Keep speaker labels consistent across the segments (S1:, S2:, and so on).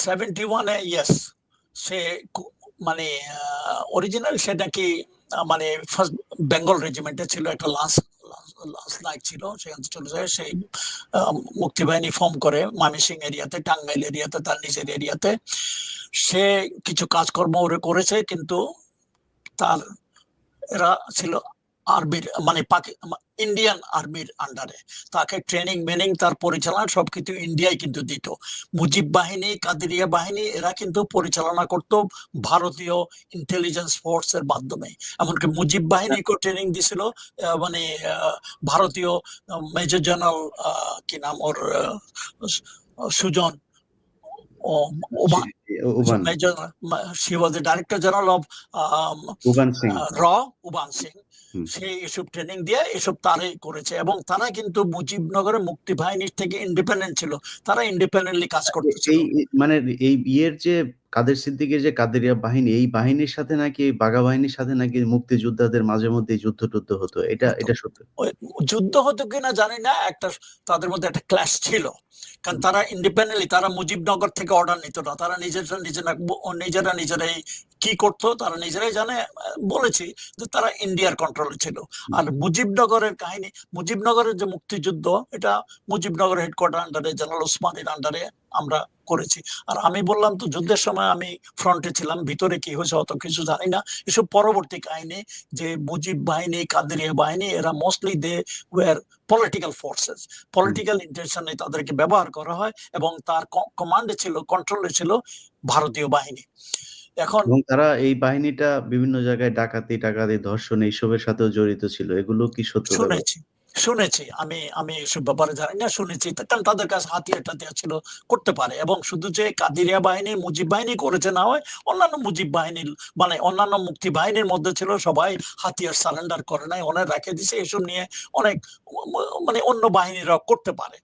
S1: 71-এ yes, সে মানে original সে নাকি মানে ফার্স্ট বেঙ্গল রেজিমেন্টে ছিল, একটা লাস্ট নাইট ছিল, সেখানে চলে যায়। সেই মুক্তিবাহিনী ফর্ম করে ময়মনসিং এরিয়াতে, টাঙ্গাইল এরিয়াতে, তার নিজের এরিয়াতে সে কিছু কাজকর্ম ওরে করেছে, কিন্তু তার এরা ছিল আর্মির মানে ইন্ডিয়ান আর্মির আন্ডারে। তাকে ট্রেনিং মেনিং তার পরিচালনা সবকিছু ইন্ডিয়ায় কিন্তু দিত। মুজিব বাহিনী, কাদেরিয়া বাহিনী এরা কিন্তু পরিচালনা করত ভারতীয় ইন্টেলিজেন্স ফোর্স এর মাধ্যমে। এমনকি মুজিব বাহিনীকেও ট্রেনিং দিছিল মানে ভারতীয় মেজর জেনারেল কি নাম ওর, Sujan she was the Director General of Uban Singh. সেই এসব ট্রেনিং দিয়ে এসব তারাই করেছে, এবং তারা কিন্তু মুজিবনগরের মুক্তি বাহিনীর থেকে ইন্ডিপেন্ডেন্ট ছিল, তারা ইন্ডিপেন্ডেন্টলি কাজ করতেছিল।
S2: মানে এই ইয়ের যে কাদের সিদ্দিকীর যে কাদেরিয়া বাহিনী, এই বাহিনীর সাথে নাকি বাঘা বাহিনীর সাথে নাকি মুক্তিযোদ্ধাদের মাঝে মধ্যে যুদ্ধ টুদ্ধ হতো, এটা সত্য?
S1: যুদ্ধ হতো কিনা জানি না, একটা তাদের মধ্যে একটা ক্ল্যাশ ছিল, কারণ তারা ইন্ডিপেন্ডেন্টলি, তারা মুজিবনগর থেকে অর্ডার নিত না, তারা নিজেরাই কি করতো তারা নিজেরাই জানে। বলেছি যে তারা ইন্ডিয়ার কন্ট্রোলে ছিল। আর মুজিবনগরের কাহিনী, মুজিবনগরের যে মুক্তিযুদ্ধ, এটা মুজিবনগর হেডকোয়ার্টার আন্ডারে, জেনারেল ওসমানীর আন্ডারে আমরা করেছি। আর আমি বললাম তো যুদ্ধের সময় আমি ফ্রন্টে ছিলাম, ভিতরে কি হয়েছে অত কিছু জানি না। এসব পরবর্তী কাহিনী যে মুজিব বাহিনী, কাদেরিয়া বাহিনী, এরা mostly they were political forces, political ইন্টেনশনে তাদেরকে ব্যবহার করা হয়, এবং তার কমান্ডে ছিল, কন্ট্রোলে ছিল ভারতীয় বাহিনী। এখন
S2: তারা এই বাহিনীটা বিভিন্ন জায়গায় ডাকাতি, ধর্ষণ এইসবের সাথেও জড়িত ছিল, এগুলো কি সত্য?
S1: শুনেছি আমি এসব ব্যাপারে জানি না, শুনেছি, কারণ তাদের কাছে হাতিয়ার টাতিয়ার ছিল, করতে পারে। এবং শুধু যে কাদেরিয়া বাহিনী, মুজিব বাহিনী করেছে না হয়, অন্যান্য মুজিব বাহিনীর মানে অন্যান্য মুক্তি বাহিনীর মধ্যে ছিল, সবাই হাতিয়ার সারেন্ডার করে নাই, অনেক রেখে দিছে। এসব নিয়ে অনেক মানে অন্য বাহিনীরা করতে পারে,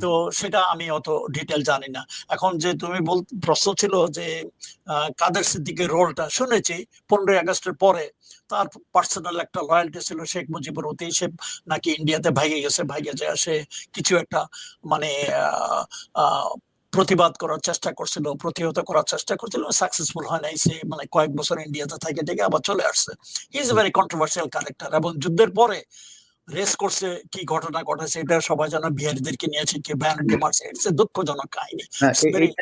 S1: তো সেটা আমি অত ডিটেল জানি না। এখন যে তুমি প্রশ্ন ছিল যে কাদের সিদ্দিকের রোলটা, শুনেছি 15ই আগস্টের পরে তার পার্সোনাল একটা লয়্যালটি ছিল শেখ মুজিবের প্রতি। সে নাকি ইন্ডিয়াতে ভাইগে গেছে, ভাইগে যায় সে কিছু একটা মানে প্রতিবাদ করার চেষ্টা করছিল, প্রতিহত করার চেষ্টা করছিল, সাকসেসফুল হয় নাই। সে মানে কয়েক বছর ইন্ডিয়াতে থেকে আবার চলে আসছে। He is a very controversial character. এবং যুদ্ধের পরে রেস করছে, কি ঘটনা ঘটেছে এটা সবাই জানে, বিহারীদেরকে নিয়েছে, কি ব্যানার্জি মারছে, ইটস এ দুঃখজনক কাহিনী,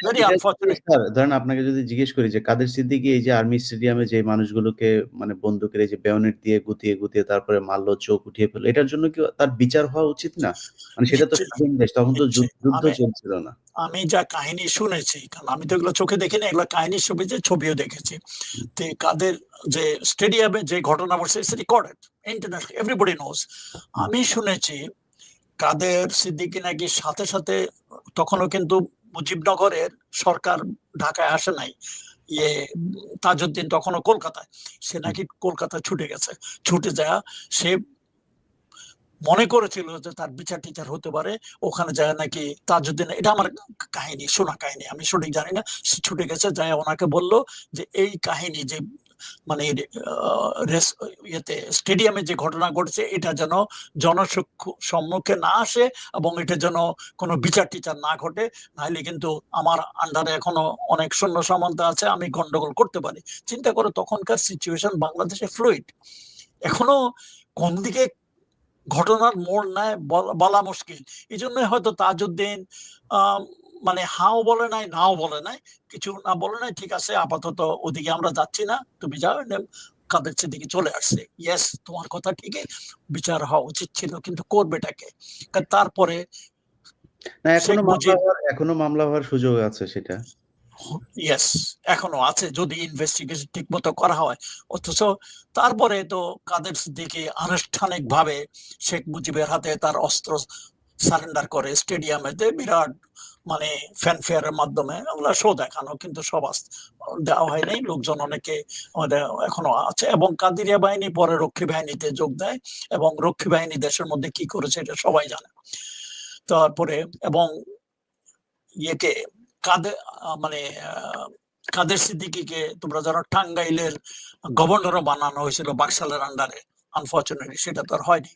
S1: ভেরি আনফরচুনেট।
S2: ধরেন আপনাকে যদি জিজ্ঞেস করি যে কাদের সিদ্দিকী এই যে আর্মি স্টেডিয়ামে যে মানুষগুলোকে মানে বন্দুকের এই যে বেয়নেট দিয়ে গুতিয়ে তারপরে মারলো, চোখ উঠিয়ে ফেললো, এটার জন্য কি তার বিচার হওয়া উচিত না? মানে সেটা তো স্বাধীন দেশ, তখন তো যুদ্ধ চলছিল না।
S1: আমি যা কাহিনী শুনেছি, কারণ আমি তো এগুলো চোখে দেখিনি, এগুলো কাহিনীর ছবিও দেখেছি। তো কাদের যে স্টেডিয়ামে যে ঘটনা ঘটছে, it's recorded international, everybody knows. আমি শুনেছি কাদের সিদ্দিকী নাকি সাথে সাথে, তখনও কিন্তু মুজিবনগরের সরকার ঢাকায় আসে নাই, তাজউদ্দিন তখনও কলকাতায়, সে নাকি কলকাতায় ছুটে যায়। সে মনে করেছিল যে তার বিচার টিচার হতে পারে, ওখানে যায় নাকি তাজউদ্দিন, এটা আমার কাহিনী, শোনা কাহিনী, আমি সঠিক জানি না। সে ছুটে গেছে, যায় ওনাকে বলল যে এই কাহিনী যে মানে স্টেডিয়ামে যে ঘটনা ঘটেছে, এটা যেন জনসম্মুখে না আসে, এবং এটা যেন কোনো বিচার টিচার না ঘটে, নাহলে কিন্তু আমার আন্ডারে এখনো অনেক সৈন্য সামন্ত আছে, আমি গন্ডগোল করতে পারি। চিন্তা করো তখনকার সিচুয়েশন বাংলাদেশে ফ্লুইড, এখনো কোন দিকে ঘটনার মোড় নেয় বলা মুশকিল। এই জন্যই হয়তো তাজউদ্দিন মানে হাও বলে নাই, নাও বলে নাই, কিছু না বলে নাই, ঠিক আছে আপাতত ওদিকে আমরা যাচ্ছি না, তুমি যাও, কাদের সিদ্দিকী চলে আসছে। ইয়েস, তোমার কথা ঠিকই, বিচার হওয়া উচিত ছিল, কিন্তু করবেটাকে? তারপরে
S2: এখনো মামলা হওয়ার সুযোগ আছে সেটা।
S1: ইয়েস, এখনো আছে যদি ইনভেস্টিগেশন ঠিক মতো করা হয়। অথচ তারপরে তো কাদের সিদ্দিকী আনুষ্ঠানিক ভাবে শেখ মুজিবের হাতে তার অস্ত্র সারেন্ডার করে স্টেডিয়ামেতে, বিরাট মানে ফ্যানফেয়ারের মাধ্যমে, ওগুলা শো দেখানো, কিন্তু সব দেওয়া হয় নাই। লোকজন অনেকে এখনো আছে, এবং কাদেরিয়া বাহিনী পরে রক্ষী বাহিনীতে যোগ দেয়, এবং রক্ষী বাহিনী দেশের মধ্যে কি করেছে এটা সবাই জানে। তারপরে এবং ইয়েকে মানে কাদের সিদ্দিকীকে তোমরা জানো টাঙ্গাইলের গভর্নরও বানানো হয়েছিল বাকশালের আন্ডারে, আনফরচুনেটলি সেটা তো আর হয়নি।